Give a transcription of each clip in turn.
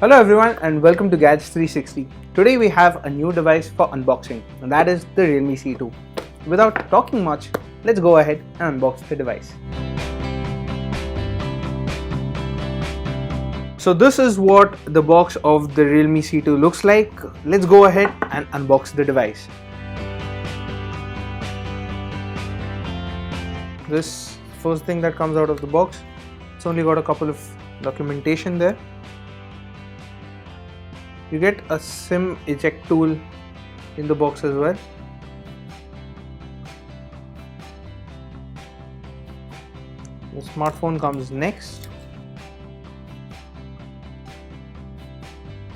Hello everyone and welcome to Gadgets 360. Today we have a new device for unboxing and that is the Realme C2. Without talking much, let's go ahead and unbox the device. So this is what the box of the Realme C2 looks like. Let's go ahead and unbox the device. This first thing that comes out of the box, it's only got a couple of documentation there. You get a SIM eject tool in the box as well. The smartphone comes next.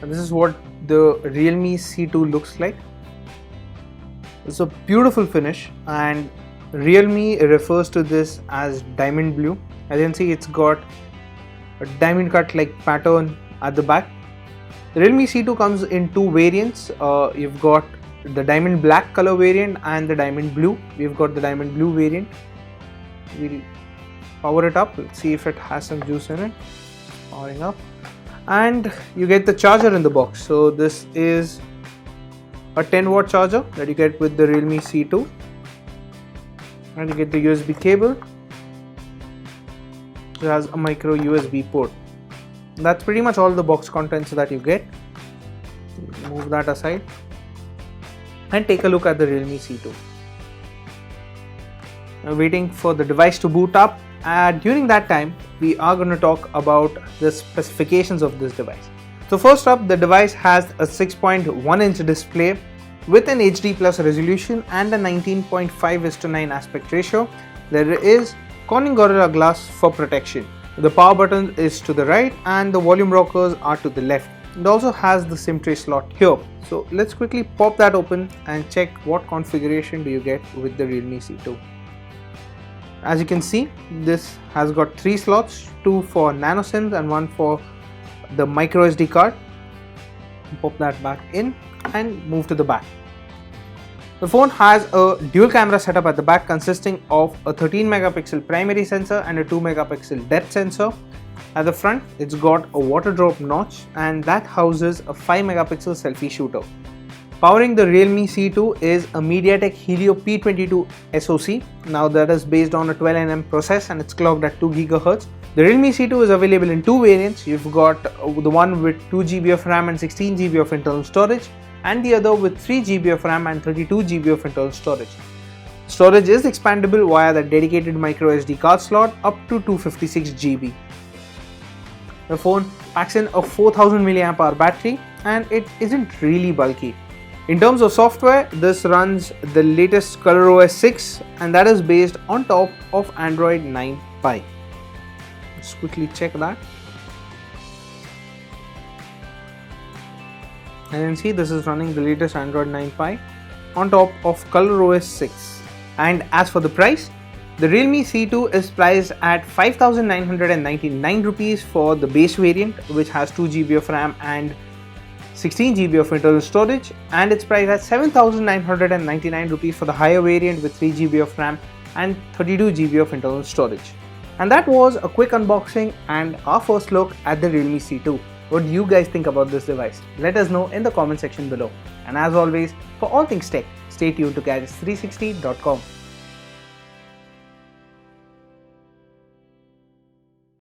And this is what the Realme C2 looks like. It's a beautiful finish and Realme refers to this as diamond blue. As you can see, it's got a diamond cut like pattern at the back. The Realme C2 comes in two variants. You've got the diamond black color variant and the diamond blue. We've got the diamond blue variant. We'll power it up. Let's see if it has some juice in it. Powering up. And you get the charger in the box. So this is a 10-watt charger that you get with the Realme C2. And you get the USB cable. It has a micro USB port. That's pretty much all the box contents that you get. Move that aside and take a look at the Realme C2. Now waiting for the device to boot up, and during that time we are going to talk about the specifications of this device. So first up, the device has a 6.1-inch display with an HD plus resolution and a 19.5:9 aspect ratio. There is Corning Gorilla Glass for protection. The power button is to the right and the volume rockers are to the left. It also has the SIM tray slot here. So let's quickly pop that open and check what configuration do you get with the Realme C2. As you can see, this has got 3 slots, 2 for nano SIMs and 1 for the micro SD card. Pop that back in and move to the back. The phone has a dual camera setup at the back consisting of a 13 megapixel primary sensor and a 2 megapixel depth sensor. At the front, it's got a water drop notch and that houses a 5 megapixel selfie shooter. Powering the Realme C2 is a MediaTek Helio P22 SoC. Now that is based on a 12nm process and it's clocked at 2 GHz. The Realme C2 is available in two variants. You've got the one with 2 GB of RAM and 16 GB of internal storage, and the other with 3 GB of RAM and 32 GB of internal storage. Storage is expandable via the dedicated micro SD card slot up to 256 GB. The phone packs in a 4000 mAh battery and it isn't really bulky. In terms of software, this runs the latest ColorOS 6 and that is based on top of Android 9 Pie. Let's quickly check that. And you can see this is running the latest Android 9 Pie on top of ColorOS 6. And as for the price, the Realme C2 is priced at 5,999 rupees for the base variant, which has 2 GB of RAM and 16 GB of internal storage, and it's priced at 7,999 rupees for the higher variant with 3 GB of RAM and 32 GB of internal storage. And that was a quick unboxing and our first look at the Realme C2. What do you guys think about this device? Let us know in the comment section below. And as always, for all things tech, stay tuned to Gadgets360.com.